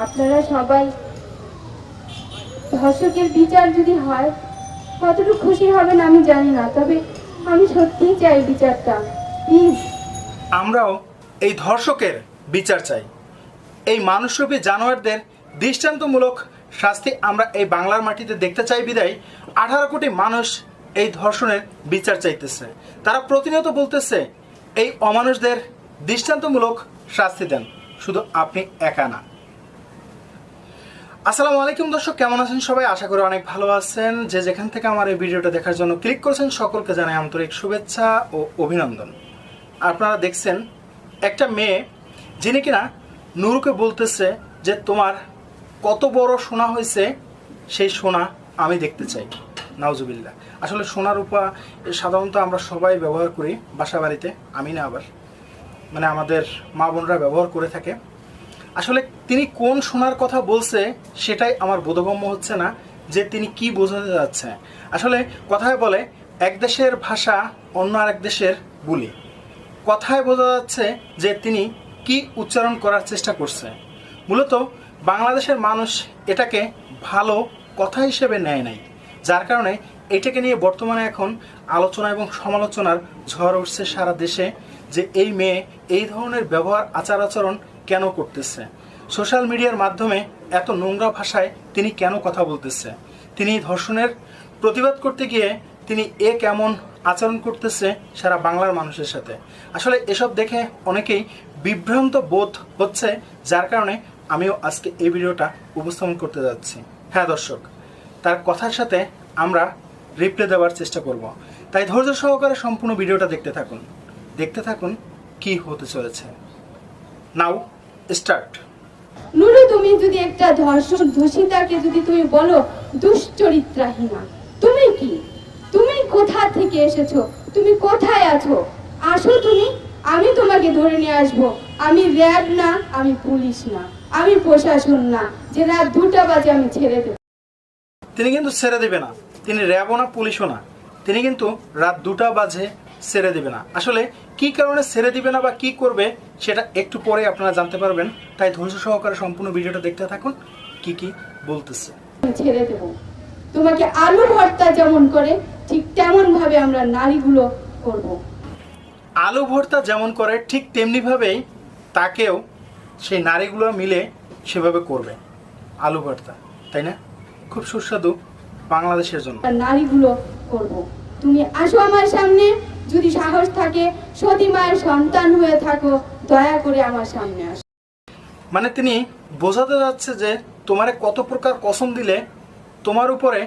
আপনারা সবাই ধর্ষকের বিচার যদি হয় কতটুকু খুশি হবেন আমি জানি না, তবে আমি সত্যিই চাই বিচারটা, প্লিজ। আমরাও এই ধর্ষকের বিচার চাই। এই মানুষরূপী জানোয়ারদের দৃষ্টান্তমূলক শাস্তি আমরা এই বাংলার মাটিতে দেখতে চাই বিদায় 18 কোটি মানুষ এই ধর্ষণের বিচার চাইতেছে। তারা প্রতিনিয়ত বলতেছে এই অমানুষদের দৃষ্টান্তমূলক শাস্তি দেন, শুধু আপনি একা না। আসসালামু আলাইকুম দর্শক, কেমন আছেন সবাই? আশা করি অনেক ভালো আছেন। যে যেখান থেকে আমার এই ভিডিওটা দেখার জন্য ক্লিক করেছেন সকলকে জানাই আন্তরিক শুভেচ্ছা ও অভিনন্দন। আপনারা দেখছেন একটা মেয়ে যিনি কিনা নুরুকে বলতেছে যে তোমার কত বড় সোনা হয়েছে, সেই সোনা আমি দেখতে চাই। নাউজুবিল্লাহ। আসলে সোনার রূপা সাধারণত আমরা সবাই ব্যবহার করি বাসা বাড়িতে, আমি না আবার মানে আমাদের মা বোনরা ব্যবহার করে থাকে। আসলে তিনি কোন সোনার কথা বলছে সেটাই আমার বোধগম্য হচ্ছে না, যে তিনি কি বোঝাতে যাচ্ছে। আসলে কথায় বলে এক দেশের ভাষা অন্য আরেক দেশের বুলি। কথায় বোঝা যাচ্ছে যে তিনি কি উচ্চারণ করার চেষ্টা করছে। মূলত বাংলাদেশের মানুষ এটাকে ভালো কথা হিসেবে নেয় নাই, যার কারণে এটাকে নিয়ে বর্তমানে এখন আলোচনা এবং সমালোচনার ঝড় উঠছে সারা দেশে, যে এই মেয়ে এই ধরনের ব্যবহার আচার আচরণ কেন করতেছে, সোশ্যাল মিডিয়ার মাধ্যমে এত নোংরা ভাষায় তিনি কেন কথা বলতেছে, তিনি ধর্ষণের প্রতিবাদ করতে গিয়ে তিনি কেমন আচরণ করতেছে সারা বাংলার মানুষের সাথে। আসলে এসব দেখে অনেকেই বিভ্রান্ত বোধ হচ্ছে, যার কারণে আমিও আজকে এই ভিডিওটা উপস্থাপন করতে যাচ্ছি। হ্যাঁ দর্শক, তার কথার সাথে আমরা রিপ্লাই দেওয়ার চেষ্টা করব, তাই ধৈর্য সহকারে সম্পূর্ণ ভিডিওটা দেখতে থাকুন কি হতে চলেছে। নাও স্টার্ট। নুরু, তুমি যদি একটা ধর্ষিতাকে যদি তুমি বলো দুশ্চরিত্রাহীনা, তুমি কি? তুমি কোথা থেকে এসেছো? তুমি কোথায় আছো? আসো তুমি, আমি তোমাকে ধরে নিয়ে আসবো। আমি র্যাব না, আমি পুলিশ না, আমি প্রশাসন না যে রাত 2টা বাজে আমি ছেড়ে দেব। তিনি কিন্তু ছেড়ে দেবে না, তিনি র্যাবও না পুলিশও না, তিনি কিন্তু রাত 2টা বাজে ছেড়ে দিবে না। আসলে কি কারণে ছেড়ে দিবে না বা কি করবে সেটা একটু পরে আপনারা জানতে পারবেন, তাই ধৈর্য সহকারে সম্পূর্ণ ভিডিওটা দেখতে থাকুন কি কি বলতেছে। ছেড়ে দেব তোমাকে, আলু ভর্তা যেমন করে ঠিক তেমন ভাবে আমরা নারীগুলো করব। আলু ভর্তা যেমন করে ঠিক তেমনি ভাবেই তাকেও সেই নারীগুলো মিলে সেভাবে করবে আলু ভর্তা, তাই না? খুব সুস্বাদু বাংলাদেশের জন্য। নারীগুলো করব। তুমি আসো আমার সামনে, যদি সাহস থাকে, সতী মায়ের সন্তান হয়ে থাকো, দয়া করে আমার সামনে আসো। মানে তিনি বোঝাতে যাচ্ছে যে তোমারে কত প্রকার কসম দিলে, তোমার উপরে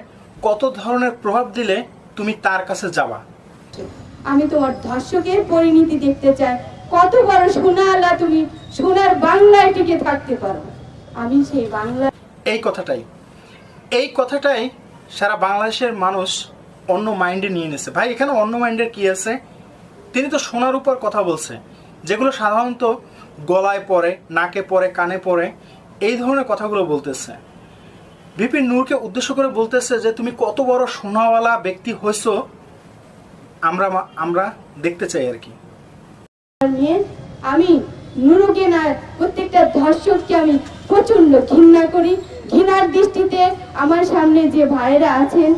কত ধরনের প্রভাব দিলে তুমি তার কাছে যাবা। আমি তোমার ধর্ষকের পরিণতি দেখতে চাই। কত বড় সোনালা তুমি, সোনার বাংলায় টিকে থাকতে পারো। আমি সেই বাংলা। এই কথাটাই সারা বাংলাদেশের মানুষ অন্য মাইন্ডে নিয়ে নিয়েছে। ভাই, এখানে অন্য মাইন্ডের কি আছে? তিনি তো সোনার উপর কথা বলছে, যেগুলো সাধারণত গলায় পড়ে, নাকে পড়ে, কানে পড়ে, এই ধরনের কথাগুলো বলতেছে। ভিপি নূরকে উদ্দেশ্য করে বলতেছে যে তুমি কত বড় সোনাওয়ালা ব্যক্তি হয়েছো, আমরা দেখতে চাই আর কি। আমি নুরুকে না, প্রত্যেকটা ধর্ষককে আমি প্রচন্ড ঘৃণা করি। ঘৃণার দৃষ্টিতে আমার সামনে যে ভাইরা আছেন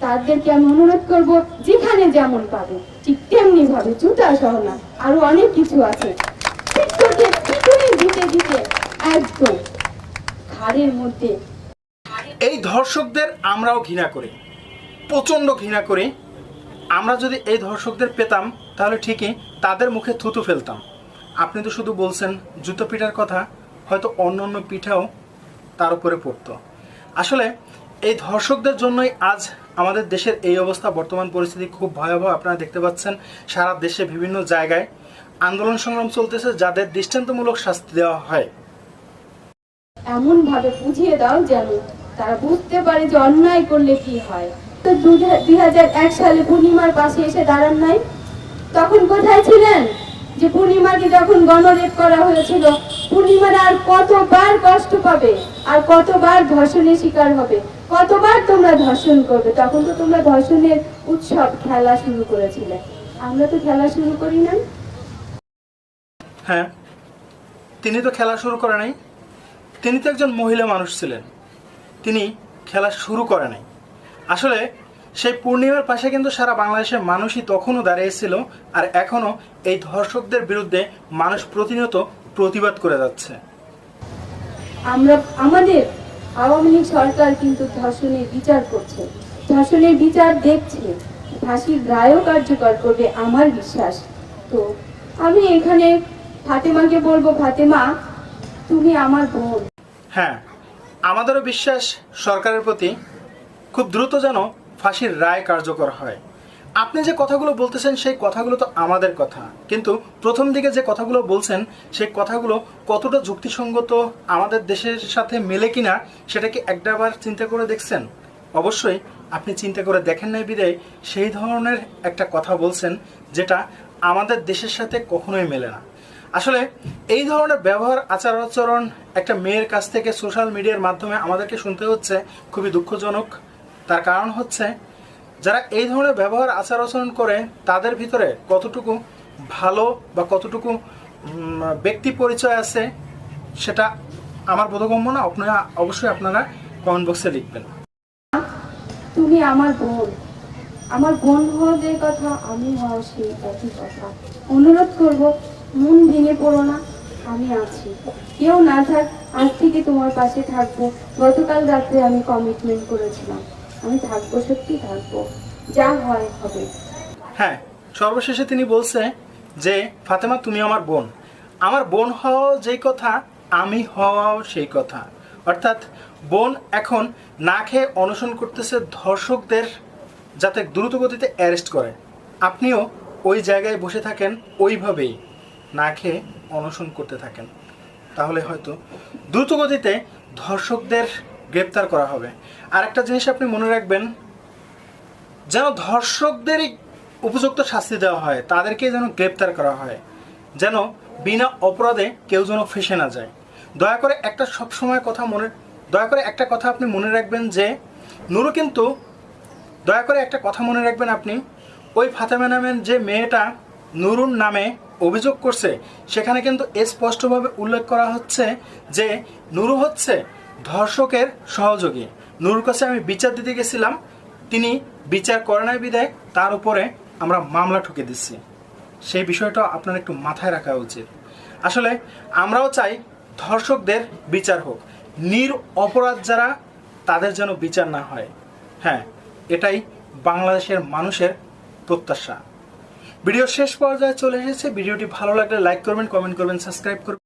তাদেরকে আমি অনুরোধ করব, যেখানে যেমন পাবে ঠিক তেমনি ভাবে জুতা সহ না, আরো অনেক কিছু আছে, দিতে দিতে একদম ঘাড়ের মধ্যে। এই ধর্ষকদের আমরাও ঘৃণা করি, প্রচণ্ড ঘৃণা করি। আমরা যদি এই ধর্ষকদের পেতাম তাহলে ঠিকই তাদের মুখে থুতু ফেলতাম। আপনি তো শুধু বলছেন জুতো পিঠার কথা, হয়তো অন্য অন্য পিঠাও তার উপরে পড়তো। আসলে এই ধর্ষকদের জন্যই আজ আমাদের দেশের এই অবস্থা, বর্তমান পরিস্থিতি খুব ভয়াবহ। আপনারা দেখতে পাচ্ছেন সারা দেশে বিভিন্ন জায়গায় আন্দোলন সংগ্রাম চলতেছে, যাদের দৃষ্টান্তমূলক শাস্তি দেওয়া হয়। এমন ভাবে বুঝিয়ে দাও যেন তারা বুঝতে পারে যে অন্যায় করলে কি হয়। তো 2001 সালে পূর্ণিমার পাশে এসে দাঁড়ান নাই? তখন কোথায় ছিলেন? যে পূর্ণিমাকে যখন গণরেপ করা হয়েছিল, পূর্ণিমার আর কতবার কষ্ট পাবে, আর কতবার ধর্ষণের শিকার হবে, কতবার তোমরা ধর্ষণ করবে। তখন তো তোমরা ধর্ষণের উৎসব খেলা শুরু করেছিলে, আমরা তো খেলা শুরু করি নাই। হ্যাঁ, তিনি তো খেলা শুরু করে নাই, তিনি তো একজন মহিলা মানুষ ছিলেন, তিনি খেলা শুরু করে নাই। আসলে সেই পূর্ণিমার পাশে কিন্তু সারা বাংলাদেশের মানুষই তখনও দাঁড়িয়েছিল, আর এখনও এই ধর্ষকদের বিরুদ্ধে মানুষ প্রতিনিয়ত প্রতিবাদ করে যাচ্ছে। আমাদের আওয়ামী লীগ সরকার কিন্তু ধর্ষণের বিচার করছে, ধর্ষণের বিচার দেখছে, ফাঁসির রায়ও কার্যকর করবে আমার বিশ্বাস। তো আমি এখানে ফাতেমাকে বলবো, ফাতেমা তুমি আমার বোন। হ্যাঁ, আমাদেরও বিশ্বাস সরকারের প্রতি খুব দ্রুত যেন ফাঁসির রায় কার্যকর হয়। আপনি যে কথাগুলো বলতেছেন সেই কথাগুলো তো আমাদের কথা, কিন্তু প্রথম দিকে যে কথাগুলো বলছেন সেই কথাগুলো কতটা যুক্তিসঙ্গত, আমাদের দেশের সাথে মেলে কিনা সেটা কি একটাবার চিন্তা করে দেখছেন? অবশ্যই আপনি চিন্তা করে দেখেন নাই বিদায় সেই ধরনের একটা কথা বলছেন যেটা আমাদের দেশের সাথে কখনোই মেলে না। আসলে এই ধরনের ব্যবহার আচার আচরণ একটা মেয়ের কাছ থেকে সোশ্যাল মিডিয়ার মাধ্যমে আমাদেরকে শুনতে হচ্ছে, খুবই দুঃখজনক। তার কারণ হচ্ছে যারা এই ধরনের ব্যবহার আচার আচরণ করে তাদের ভিতরে কতটুকু ভালো বা কতটুকু ব্যক্তি পরিচয় আছে সেটা আমার বোধগম্য না। আপনারা অবশ্যই আপনারা কমেন্ট বক্সে লিখবেন। তুমি আমার বোন, আমার বোন হওয়া যে কথা, আমি হওয়া সেই একই কথা। অনুরোধ করব, মন ভেঙে পড়ো না, আমি আছি। কেউ না থাক, আজ থেকে তোমার পাশে থাকবো। গতকাল রাত্রে আমি কমিটমেন্ট করেছিলাম, আমি থাকবো, সত্যি থাকবো, যা হয় হবে। হ্যাঁ, সর্বশেষে তিনি বলছে যে ফাতেমা তুমি আমার বোন, আমার বোন হওয়া যেই কথা আমি হওয়াও সেই কথা। অর্থাৎ বোন এখন না খেয়ে অনশন করতেছে ধর্ষকদের যাতে দ্রুতগতিতে অ্যারেস্ট করে। আপনিও ওই জায়গায় বসে থাকেন, ওইভাবেই না খেয়ে অনশন করতে থাকেন, তাহলে হয়তো দ্রুতগতিতে ধর্ষকদের গ্রেপ্তার করা হবে। আর একটা জিনিস আপনি মনে রাখবেন, যেন ধর্ষকদেরই উপযুক্ত শাস্তি দেওয়া হয়, তাদেরকে যেন গ্রেপ্তার করা হয়, যেন বিনা অপরাধে কেউ যেন ফেঁসে না যায়। দয়া করে একটা কথা আপনি মনে রাখবেন যে নুরু কিন্তু আপনি ওই ফাতেমা নামের যে মেয়েটা নুরুর নামে অভিযোগ করছে সেখানে কিন্তু স্পষ্টভাবে উল্লেখ করা হচ্ছে যে নুরু হচ্ছে ধর্ষকের সহযোগী। নুরুর কাছে আমি বিচার দিতে গেছিলাম, তিনি বিচার করে নাই বিদায় তার উপরে আমরা মামলা ঠুকে দিচ্ছি। সেই বিষয়টা আপনার একটু মাথায় রাখা উচিত। আসলে আমরাও চাই ধর্ষকদের বিচার হোক, অপরাধ যারা তাদের যেন বিচার না হয়। হ্যাঁ, এটাই বাংলাদেশের মানুষের প্রত্যাশা। ভিডিও শেষ পর্যায়ে চলে এসেছে। ভিডিওটি ভালো লাগলে লাইক করবেন, কমেন্ট করবেন, সাবস্ক্রাইব করবেন।